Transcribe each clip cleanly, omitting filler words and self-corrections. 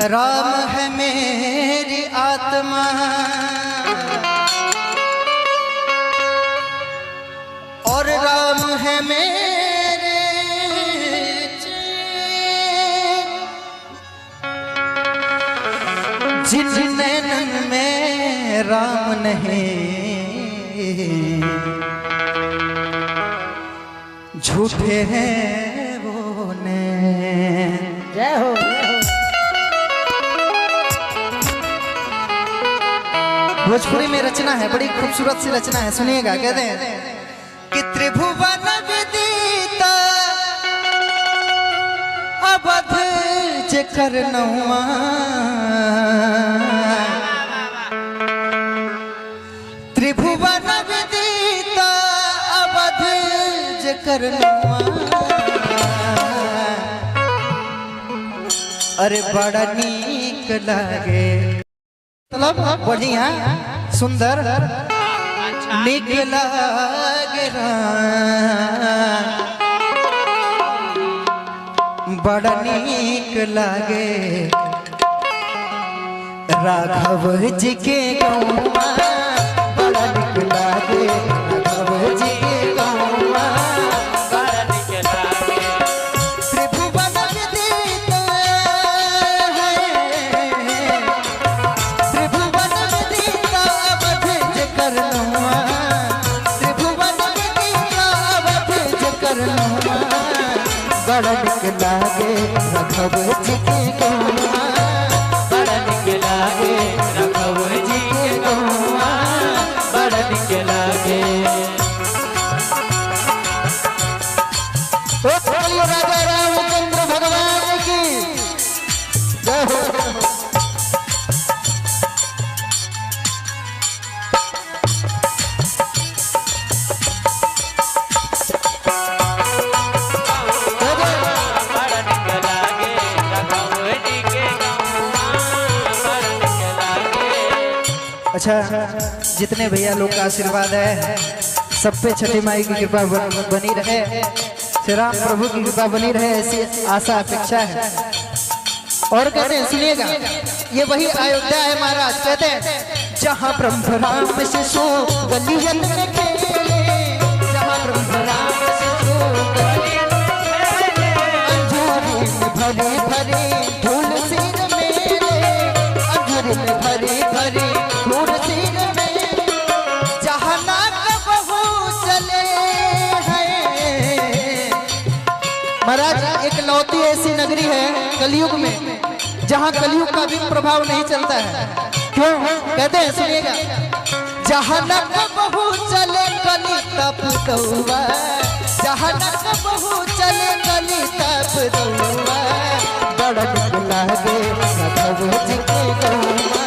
राम है मेरी आत्मा और राम है मेरे जिन नैनन में राम नहीं झूठे हैं वो नैन। जय हो। भोजपुरी में रचना है, बड़ी खूबसूरत सी रचना है, सुनिएगा। कहते हैं कि त्रिभुवन विदित अवध जेकर नौआ, त्रिभुवन विदित अवध जेकर नौआ, अरे बड़ा नीक लागे, मतलब बढ़िया सुंदर नीक लागे बड़ा नीक लागे राघव जी के गौवा, बड़ा नीक लागे राघव जी के गौवा, बड़ा नीक लागे त्रिभुवन विदित त्रिभुवन विदित अवध जेकर नौआ, त्रिभुवन विदित अवध जेकर नौआ, बड़ा नीक लागे राघव जी के गौवा, बड़ा नीक लागे राघव जी के गौवा, बड़ा नीक लागे। ओ बोलिए राजा रामचंद्र भगवान की जय हो। अच्छा, जितने भैया लोग का आशीर्वाद है सब पे छठी माई की कृपा बनी रहे, श्री राम प्रभु की कृपा बनी रहे, ऐसी आशा अपेक्षा है। और कहते हैं, सुनिएगा, ये वही अयोध्या है महाराज। कहते हैं जहाँ ब्रह्म राम शिशु गलियन में खेले, जहाँ ब्रह्म राम शिशु गलियन में खेले, अंजूरी में भरी भरी धूल सिर मेरे, अंजूरी में भरी भरी धूल सिर में, जहाँ नाग बहू चले हैं। महाराज एक लौती ऐसी नगरी है कलयुग में जहाँ कलयुग का भी प्रभाव नहीं चलता है। क्यों? कहते हैं, सुनिएगा, जहाँ नाग बहू चले कली तप दौआ, जहाँ नाग बहू चले कली तप दौआ, बड़ा नीक लागे राघव जी के गौवा,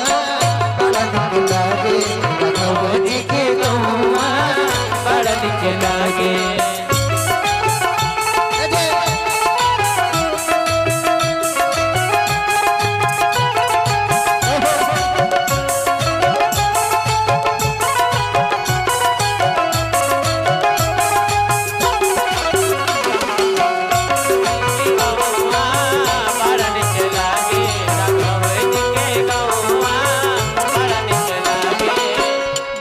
बड़ा नीक लागे राघव जी के गौवा, बड़ा नीक लागे।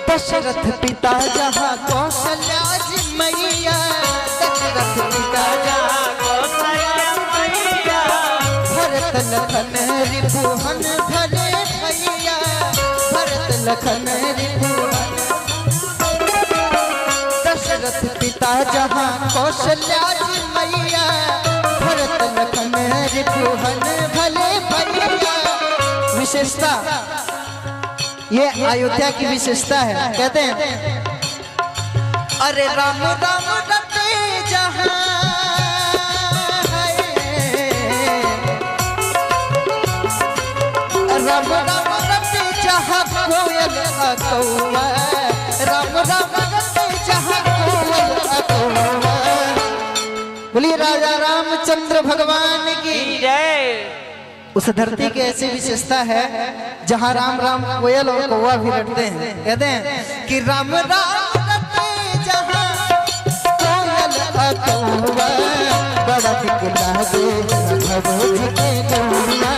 दशरथ पिता जहाँ कौशल्या जी मैया, दशरथ पिता जहाँ कौशल्या मैया, भरत लखन रिपुहन भले भैया, भरत लखन रिपुहन। दशरथ पिता जहाँ कौशल्या जी मैया, भरत लखन रिपुहन भले भैया। विशेषता ये अयोध्या की विशेषता है। कहते हैं, अरे राम राम रटे जहाँ राम राम रटे जहाँ कोयल अकौआ, राम राम रटे जहाँ कोयल अकौआ। बोलिए राजा रामचंद्र भगवान की जय। उस धरती की ऐसी विशेषता है जहाँ राम राम कोयल और कौवा भी रटते हैं। कहते हैं कि राम राम रटे जहाँ कोयल और कौवा, बड़ा नीक लागे राघव जी के गौवा,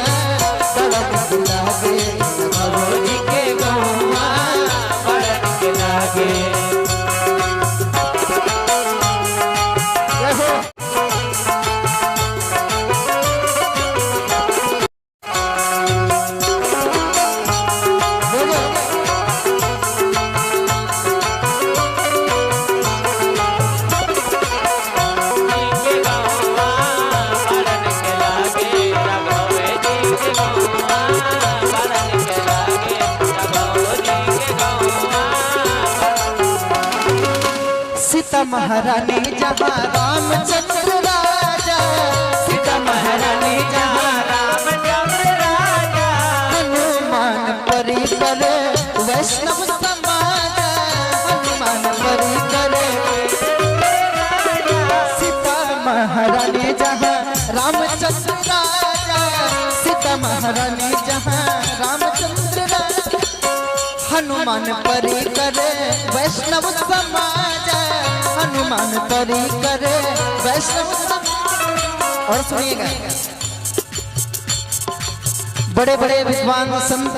सीता महारानी जहाँ रामचंद्र राजा, सीता महारानी जहाँ रामचंद्र राजा, हनुमान परी करे वैष्णव समाज, हनुमान परी करे सीता महारानी जहाँ रामचंद्र राजा, सीता महारानी जहाँ रामचंद्र राजा, हनुमान परी करे वैष्णव समाज, हनुमान परी करे वैष्णव समाज। और सुनिएगा, बड़े बड़े विद्वान संत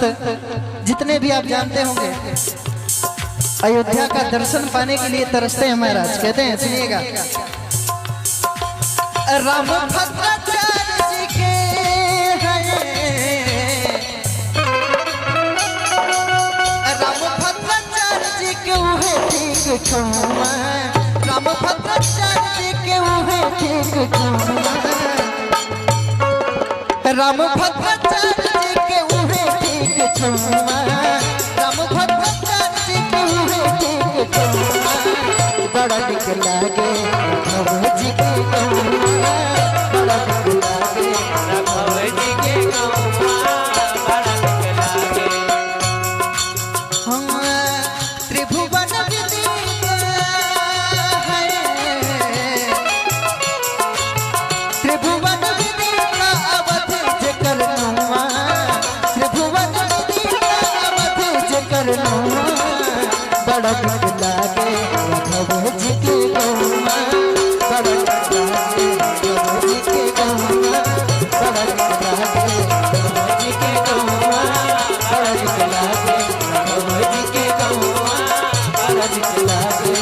जितने भी आप जानते होंगे अयोध्या का दर्शन पाने के लिए तरसते हैं महाराज। कहते हैं, सुनिएगा, राम भद्राचार्य जी के छुआ, राम भद्राचार्य जी के उहे ठीक छुआ, राम भद्राचार्य जी के उहे ठीक छुआ, राम भद्राचार्य जी के उहे ठीक छुआ, बड़ा निक लागे राघव जी के गौआ, बड़ा निक लागे राघव जी के गौआ, बड़ा निक लागे। हम त्रिभुवन त्रिभुवन विदिता अवध जकर नुआ, त्रिभुवन विदिता अवध जकर नुआ, बड़ा निक लागे राघव जी के गौआ, बड़ा निक लागे राघव जी के गौआ, बड़ा निक लागे राघव जी के गौआ, बड़ा निक लागे राघव जी के गौआ, बड़ा निक लागे